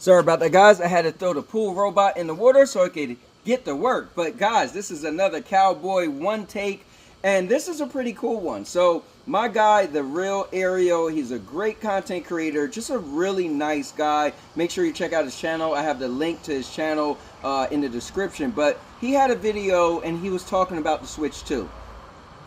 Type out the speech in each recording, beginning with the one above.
Sorry about that, guys. I had to throw the pool robot in the water so it could get to work. But guys, this is another Cowboy one take, and this is a pretty cool one. So my guy, the real Ariel, he's a great content creator, just a really nice guy. Make sure you check out his channel. I have the link to his channel in the description. But he had a video and he was talking about the Switch 2.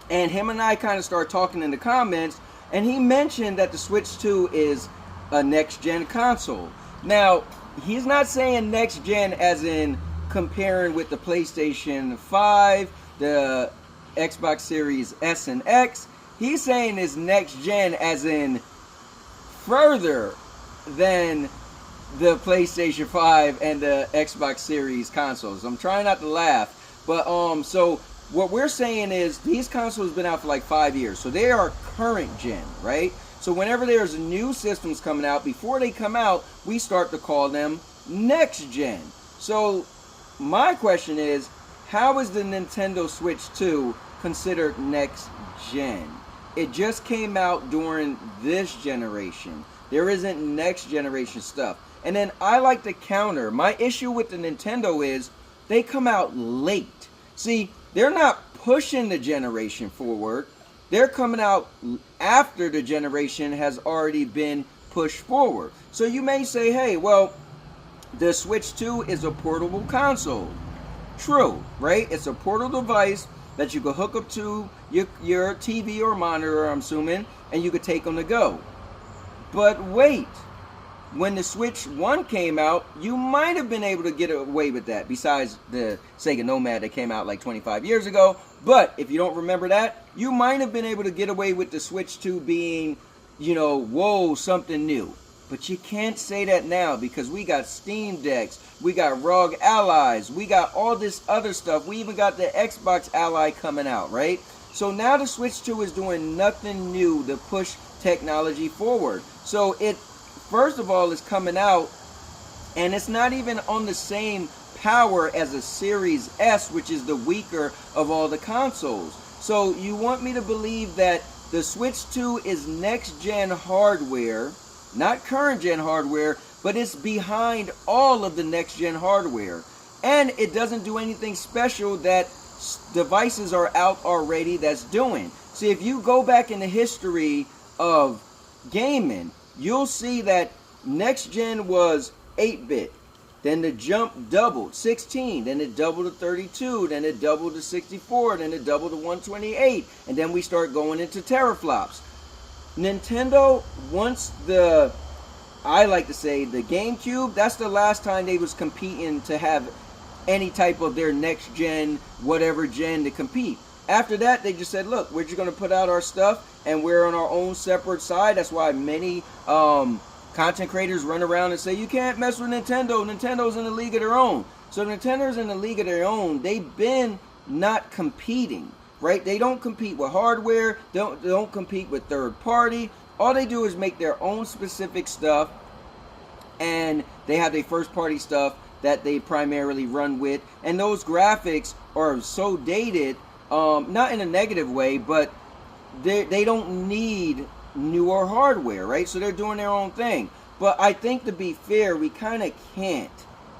And him and I kind of started talking in the comments, and he mentioned that the Switch 2 is a next-gen console. Now, he's not saying next gen as in comparing with the PlayStation 5, the Xbox Series S and X. He's saying it's next gen as in further than the PlayStation 5 and the Xbox Series consoles. I'm trying not to laugh, but so what we're saying is these consoles have been out for like 5 years, so they are current gen, right? So whenever there's new systems coming out, before they come out, we start to call them next gen. So my question is, how is the Nintendo Switch 2 considered next gen? It just came out during this generation. There isn't next generation stuff. And then I like to counter. My issue with the Nintendo is they come out late. See, they're not pushing the generation forward. They're coming out after the generation has already been pushed forward. So you may say, hey, well, the Switch 2 is a portable console. True, right? It's a portable device that you can hook up to your TV or monitor, I'm assuming, and you could take on the go. But wait, when the Switch 1 came out, you might have been able to get away with that, besides the Sega Nomad that came out like 25 years ago. But if you don't remember that, you might have been able to get away with the Switch 2 being, you know, whoa, something new. But you can't say that now because we got Steam Decks, we got ROG Allies, we got all this other stuff. We even got the Xbox Ally coming out, right? So now the Switch 2 is doing nothing new to push technology forward. So it, first of all, is coming out, and it's not even on the same power as a Series S, which is the weaker of all the consoles. So you want me to believe that the Switch 2 is next-gen hardware, not current-gen hardware, but it's behind all of the next-gen hardware. And it doesn't do anything special that devices are out already that's doing. See, if you go back in the history of gaming, you'll see that next-gen was 8-bit. Then the jump doubled, 16, then it doubled to 32, then it doubled to 64, then it doubled to 128, and then we start going into teraflops. Nintendo, once the, I like to say, the GameCube, that's the last time they was competing to have any type of their next gen, whatever gen to compete. After that, they just said, look, we're just going to put out our stuff, and we're on our own separate side. That's why many content creators run around and say, you can't mess with Nintendo. Nintendo's in a league of their own. So Nintendo's in a league of their own. They've been not competing, right? They don't compete with hardware. They don't compete with third party. All they do is make their own specific stuff, and they have their first party stuff that they primarily run with. And those graphics are so dated, not in a negative way, but they don't need newer hardware, right? So they're doing their own thing. But I think, to be fair, we kind of can't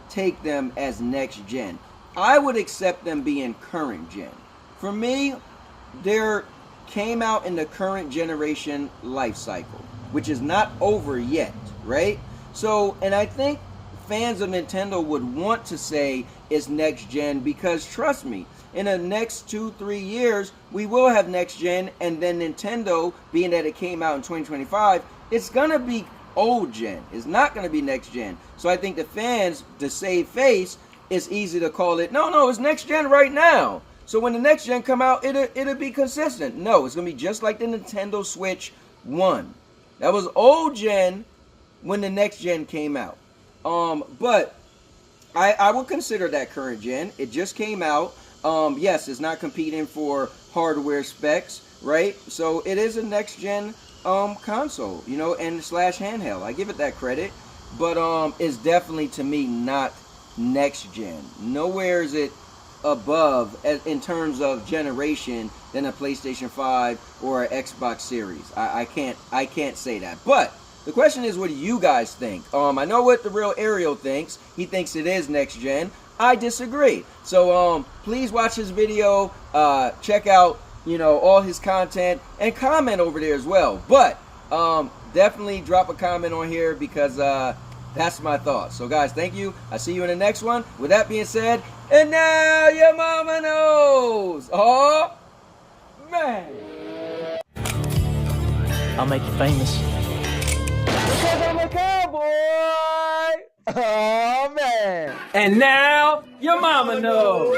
take them as next gen. I would accept them being current gen. For me, they came out in the current generation life cycle, which is not over yet, right? So, and I think fans of Nintendo would want to say it's next gen because, trust me, in the next 2-3 years, we will have next gen, and then Nintendo, being that it came out in 2025, it's gonna be old gen. It's not gonna be next gen. So I think the fans, to save face, it's easy to call it, no, it's next gen right now. So when the next gen come out, it'll be consistent. No, it's gonna be just like the Nintendo Switch 1. That was old gen when the next gen came out. But I would consider that current gen. It just came out. Yes, it's not competing for hardware specs, right? So it is a next gen console, you know, and slash handheld. I give it that credit, but it's definitely, to me, not next gen. Nowhere is it above in terms of generation than a PlayStation 5 or an Xbox Series. I can't say that. But The question is, what do you guys think? I know what the real Ariel thinks. He thinks it is next gen. I disagree. So please watch his video, check out, you know, all his content, and comment over there as well. But definitely drop a comment on here because that's my thoughts. So guys, thank you. I'll see you in the next one. With that being said, and now your mama knows. Oh man, I'll make you famous. Because I'm a cowboy. Oh man. And now your mama knows.